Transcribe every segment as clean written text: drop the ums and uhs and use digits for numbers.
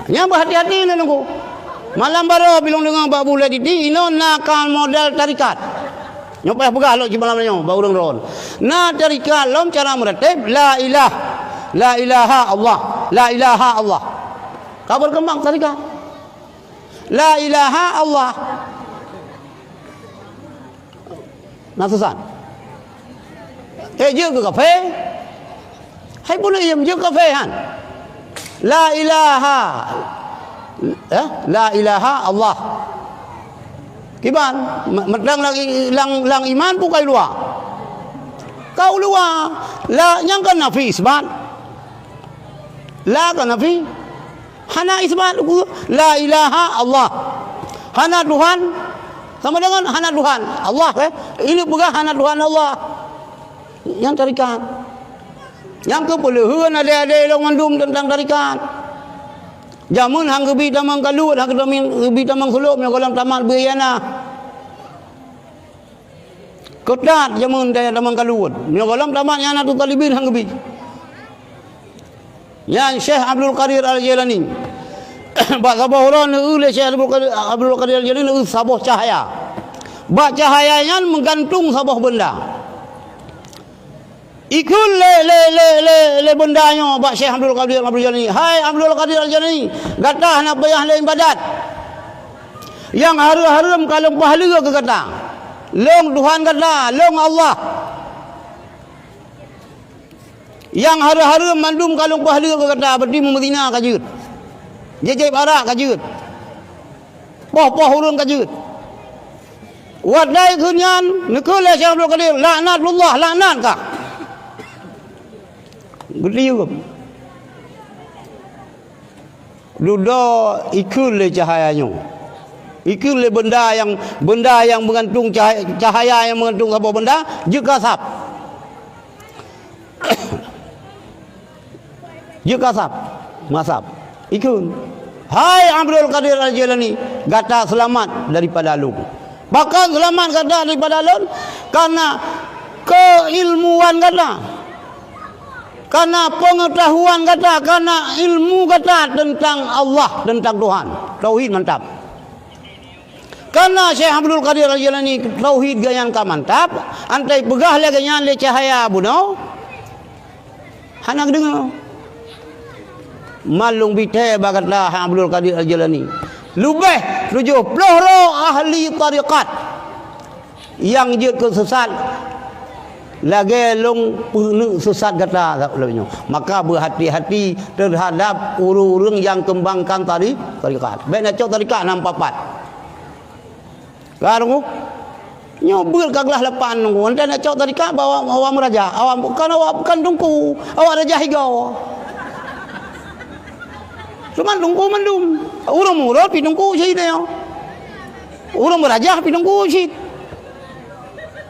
Nya berhati-hati na nunggu. Malam baru bilang dengan Pak Bule di ino nakal model tarikat. Nyopah pegah lo cimalam nyo ba urang ron. Na tarikat lom cara meratib la ilaha Allah. La ilaha Allah. Kabar kembang tarikat. La ilaha Allah. Nasusan. Je ke kafe? Hai boleh je kafe han. La ilaha La ilaha Allah. Kiban medang lagi lang iman pun kai luar. Kau luar la yang kan nafi isbat. La kan nafi. Hana isbat la ilaha Allah. Hana Tuhan sama dengan hana Tuhan Allah ini bukan hana Tuhan Allah. Yang tarikan. Yang kepuluhan ada long mandum tentang tarikan. Jamun hang gebi tamang kalut, hang gebi tamang suluk, yang kolam tamal beriana. Kotat jamun daya tamang kalut, yang kolam tamal yang anak tu talibin hang gebi. Yang Syekh Abdul Qadir Al-Jilani, bak sabah orang le Syekh Abdul Qadir Al-Jilani sabah cahaya. Bak cahayanya menggantung sabah benda. Ikul le bendanya Pak Syekh Abdul Qadir Al-Jilani. Hai Abdul Qadir Al-Jilani, gatah nak payah le ibadat. Yang harum kalau pahala ke kata. Long Tuhan kata, long Allah. Yang harum mandum kalau pahala ke kata berdi Madinah kajut. Jejai barak kajut. Poh urun kajut. Wadai kunyan nikul Syekh Abdul Qadir laknatullah laknat kah? Beliau duda ikut le cahayanya, ikut le benda yang menggantung cahaya yang menggantung apa benda juga sap. Juga sap, masap ikut. Hai Abdul Qadir Al-Jilani, kata selamat daripada alun. Bahkan selamat kata daripada alun karena keilmuan kata. Karena pengetahuan kata, karena ilmu kata tentang Allah, tentang Tuhan. Tauhid mantap. Karena Syekh Abdul Qadir Al-Jilani tauhid gayang ka mantap, antai pegah le ganyan le cahaya buno. Hanak dengar. Malung bite bagatlah Abdul Qadir Al-Jilani. Lubeh 70 ahli tariqat yang je kesesat lagi long penuh sesat kata maka berhati-hati terhadap urang yang kembangkan tarikat. Baik nak cok tarikat nampak pat. Karung nyobel kaglah lepan nunggu. Anda nak cok tarikat bawa awam raja. Awam bukan tungku. Awak raja higau. Cuma tungku mandum. Urang murah pi tungku sih dia. Urang raja pi tungku sih.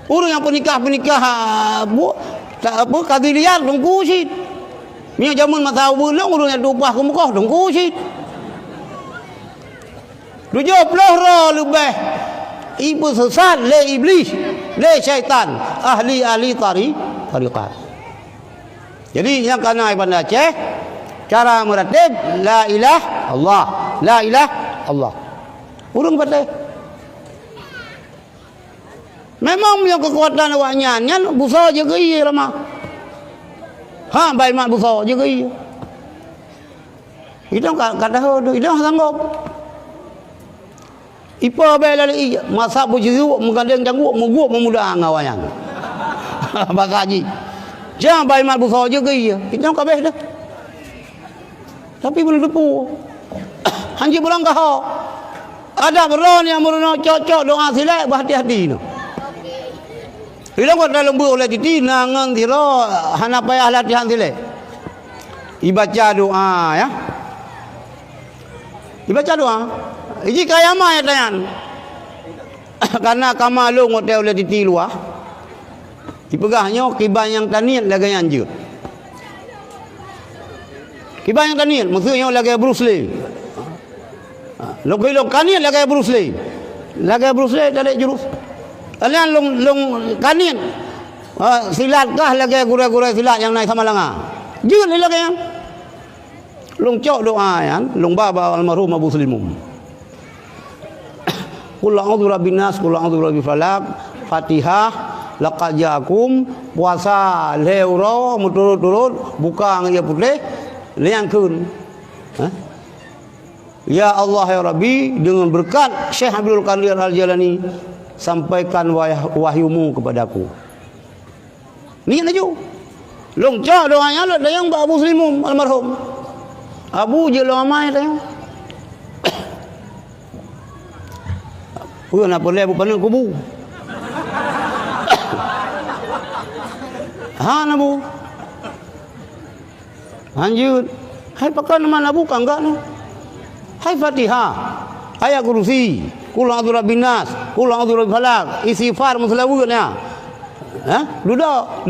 Orang yang penikah tak apa kadilian tunggu sit. Ni zaman masa bulan orang yang dupah ke Mekah tunggu sit. 70 lebih ibu sesat le iblis, le syaitan, ahli tariqat. Jadi yang kena Ibn Aceh cara meratib la ilah Allah, la ilah Allah. Urang patah. Memang punya kekuatan awaknya nyan busa je ke iya lama. Ha baik mak busa je ke iya. Itu kata hodo, itu sanggup. Ipa bela iya masa buju menggandeng janggu mengguk memuda ngawayan. Bakaji. Jangan baik mak busa je ke iya. Itu kabeh dah. Tapi belum depu. Hanji pulang ke ha. Ada beron yang merono cocok doa silap berhati-hati no. Hilang kau dalam buku oleh titi nangan tiro hana payah latihan tile. Ibaca doa ya. Ibaca doa. Iji kaya ma ya tayan. Karena kamalu ngote oleh titi luah. Dipegahnya kiban yang tanian lagi anjur. Kiban yang tanian maksudnya lagi Bruce Lee. Log kanian lagi Bruce Lee. Lagi Bruce Lee tak ada jurus. Kalian long kanin silat kah lagi gura-gura silat yang naik sama langa. Jangan lagi yang Long cok doa yan, long baba almarhum Abu Slimum. Qul a'udzu birabbin nas, qul a'udzu birabbil falaq, Fatihah, laqad ja'akum, puasa leuro muturut-turut, buka ngaya putih, liang kun. Ya Allah ya Rabbi, dengan berkat Syekh Abdul Qadir Al-Jalani, sampaikan wahyumu kepadaku. Ni laju. Long cak doanya lah dayang Abu Slimum almarhum. Abu je lamai dayang. Puan apa le bu panang kubu. Ha nabu. Lanjut. Hai pakan mana bu kangga ni. Hai Fatihah, ayat kursi, qul a'udzu birabbin nas, qul a'udzu birabbil falaq, istighfar muslawatnya. Duduk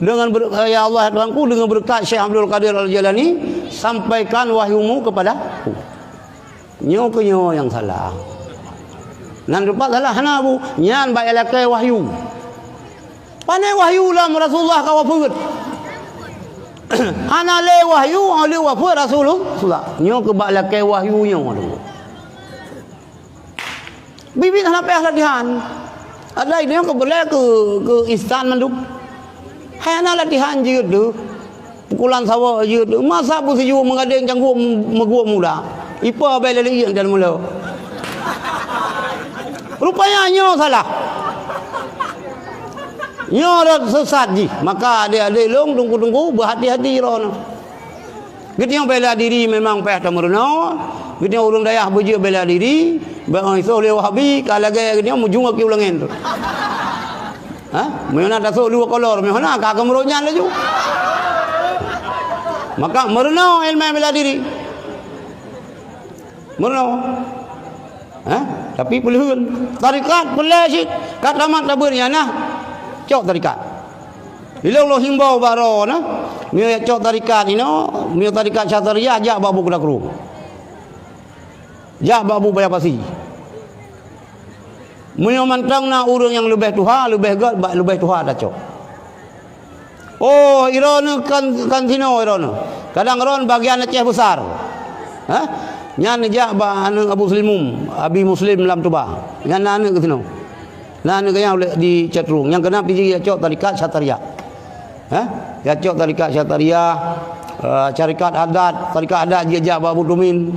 dengan ya Allah Tuhanku, dengan berkat Syekh Abdul Qadir Al-Jalani, sampaikan wahyumu kepadaku. Nyo ke nyo yang salah. Nan rupa salah hana bu, nyan baik lakai wahyu. Panai wahyu lah Rasulullah kawafut. Hana le wahyu, le wafat Rasulullah. Nyo ke bak lakai wahyu nyo tu. Bibi nak payah latihan. Ada ini ke boleh ke instan manduk. Hai ana latihan je tu. Pukulan sawa je tu. Masa pun sejuk mengadeng canggup meguk muda. Ipa bai lali yang dan mula. Rupanya nyo salah. Nyo dah sesat ji. Maka adik-adik long tunggu-tunggu berhati-hati ron. Kita bela diri memang payah tamerno. Kita urang dayah beje bela diri. Bang iso le wahabi kalau lagi kita mujung ke ulangan tu. Mana dah sok dua kolor, mana kagak meronyan laju. Maka merno ilmu bela diri. Merno. Tapi pelihun. Tarikat pelih kat tamat tabernya nah. Cok tarikat. Bila Allah himbau baro nah. Mio cok tarikat ini, mio tarikat Syatariyah jak babu kuda kru. Jak babu bayar pasi. Mio mantang na urang yang lebih tuha, lebih god, lebih tuha dah cok. Oh, irona kan sino irona. Kadang ron bagian Aceh besar. Nyan jak ba anu Abu Slimum, Abi Muslim lam tuba. Nyan anu ke sino. Nanu kaya di chatroom. Yang kena pergi cok tarikat Syatariyah. Ya cok tarikat Syatariyah, syarikat Haddad, tarikat Haddad jejak Babu Dumin,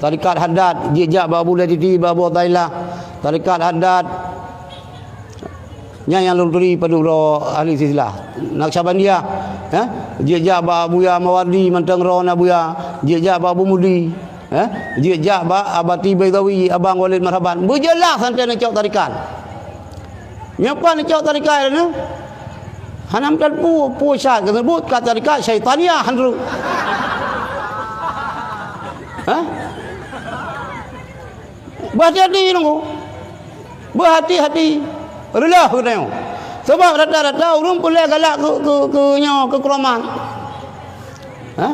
tarikat Haddad jejak Babu Laditi, Babu Tailah, tarikat Haddad yang luluri paduro ahli silsilah Naqsyabandiyah, jejak Babu Ya Mawardi Mantang Ron Abuya, jejak Babu Mudi, jejak Abati Baitawi Abang Walid Marhaban. Berjelas santai nak cok tarikat. Nyapa nak cok tarikat ni? Hanam dan pu syat tersebut kata tarikat Syaitaniyah handru. Berhati-hati nunggu. Berhati-hati. Relah kena. Sebab rata-rata urang boleh galak ke keramat.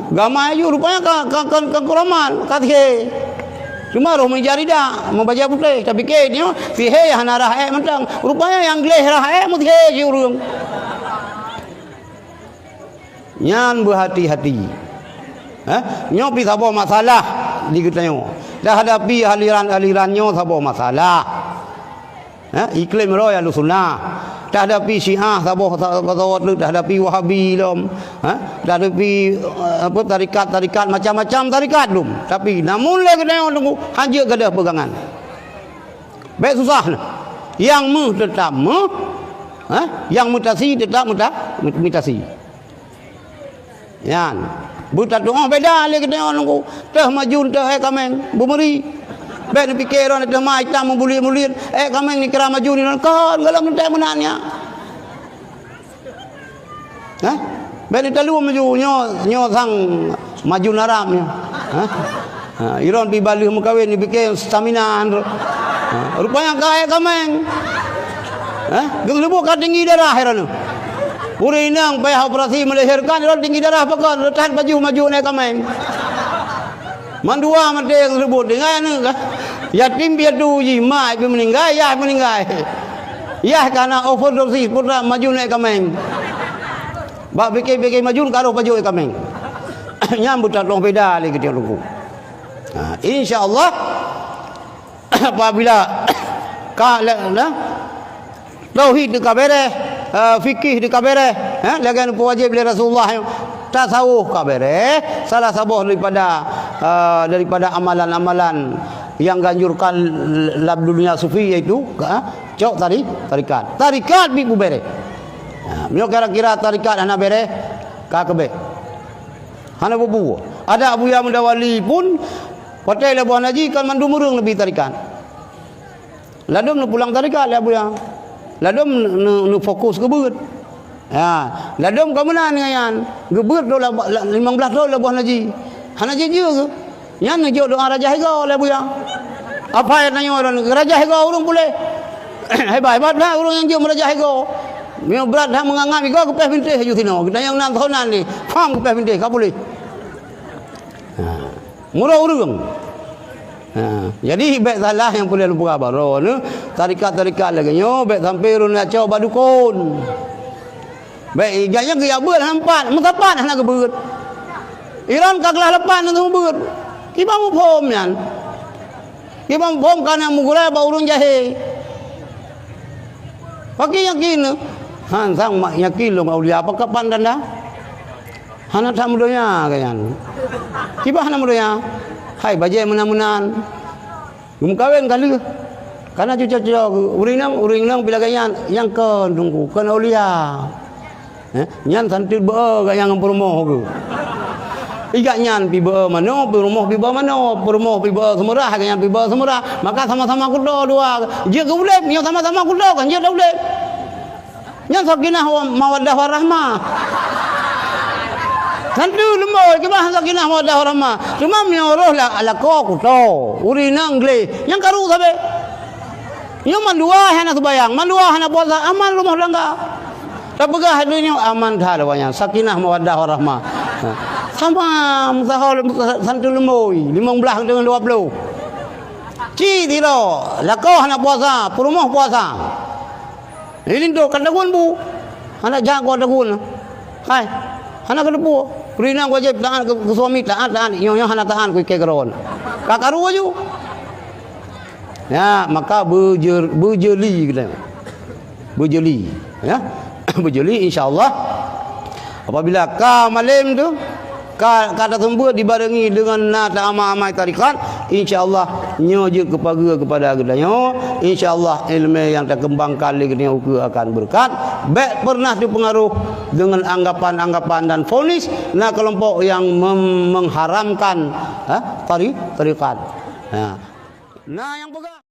Gamai ayu rupanya ke keramat kathe. Cuma roh menjari dah membaca putih tapi ke dia fihe hana rahe mentang rupanya yang gleh rahe muthe je urang. Nyan berhati-hati. Nyo pi sabo masalah di kita nyo. Dah hadapi aliran-aliran nyo sabo masalah. Iklim roya lu sunnah. Dah hadapi Syiah sabo dah hadapi Wahabi lom. Dah hadapi apa tarikat-tarikat macam-macam tarikat lum. Tapi namun le kita nyo tunggu haja gadah pegangan. Baik susah nah. Yang mu tetap mu. Yang mutasi tetap mutasi. Yan. Buta doa beda le kita nunggu. Teh majun teh kameng bumeri. Baik ni fikir orang teh mai tam membulir-bulir. Kameng ni kira maju ni kan galam teh menanya. Baik ni telu maju nyo sang maju naramnya. Iron pi balih mukawin ni fikir stamina. Rupanya kae kameng. Gelebuk ka tinggi darah heran. Puri nang payah operasi melahirkan orang tinggi darah pakan tahan maju naik kameng. Mandua mate yang sebut dengan ni yatim piatu ji mai pi meninggal ya meninggal. Ya karena overdose putra maju naik kameng. Bak fikir maju karo maju kameng. nyambut tolong beda lagi dia lugu. Insya-Allah apabila tauhid di kabere, fikih di kabere, lagan wajib oleh Rasulullah tasawuf kabere, salah satu daripada amalan-amalan yang ganjurkan dalam dunia sufi yaitu tarikat bi bere. Mio kira-kira tarikat hana bere ka kebe. Hana bubu. Ada Abu Ya Mudawali pun patai lebuh haji kan mandu murung lebih tarikat. Ladum nu pulang tarikat le Abu Ya. Ladum nu fokus ke beut. Ya, ladum kemenan ngayan. Gebeut do 15 do lebuh haji. Hana je ke? Yan ngejo doa Raja Hego le Abu Ya. Apa yang nanya orang Raja Hego urang boleh. Hebat-hebatlah urang yang je Raja Hego. Mio berat dah mengangat Hego ke peh bintih haju tino. Kita yang nan tahunan ni, faham ke peh bintih ka boleh. Murah urang. Jadi baik salah yang boleh lupa baro ni tarikat-tarikat lagi nyo baik sampai run nak coba dukun. Baik iganya ke ya beut hampat, mentapat nak ke beut. Iran kaglah lepan tu beut. Kiba mu phom yan. Kiba mu phom kana mugura ba urang jahe. Pakai yakin. Han sang mak yakin lo aulia apa kapan danda? Hana tak mudonya kayan. Kiba hana mudonya. Hai bajai menan-menan. Gum kawin kali. Karena cuca-cuca uring-uring bila kayan yang ke tunggu kan aulia. Nyan santil be yang promo ke. Iga nyan pi be mano, rumah pi be mano, rumah pi be semurah, kan pi be semurah. Maka sama-sama kudo dua. Je ke boleh, nyo sama-sama kudo kan je dah boleh. Nyan sakinah mawaddah warahmah. Santu lemoi ke bah sakinah mawaddah warahmah. Cuma mioroh la ko kudo. Urina ngle, yang karu sabe. Nyo mandua hana sembayang, mandua hana puasa, aman rumah langga. Tapagah hadunya aman dah wanya sakinah mawaddah warahmah. Sama musahol santu lemoi 15 dengan 20. Ci tiro lako hana puasa, perumah puasa. Ilindo kandagun bu. Hana jago dagun. Hai. Hana kedepu. Rina wajib taat ke suami taat nyonya hana taat ku kegeron. Kakaru aju. Ya, maka berjeli kita. Berjeli, ya. Berjeli insyaallah apabila ka malam tu kata tersebut dibarengi dengan nada amai tarikat, insyaallah nyo je kepada gedanya, insyaallah ilmu yang terkembangkan lagi akan berkat. Baik pernah dipengaruh dengan anggapan-anggapan dan vonis nah kelompok yang mengharamkan tarikat. Nah yang pegang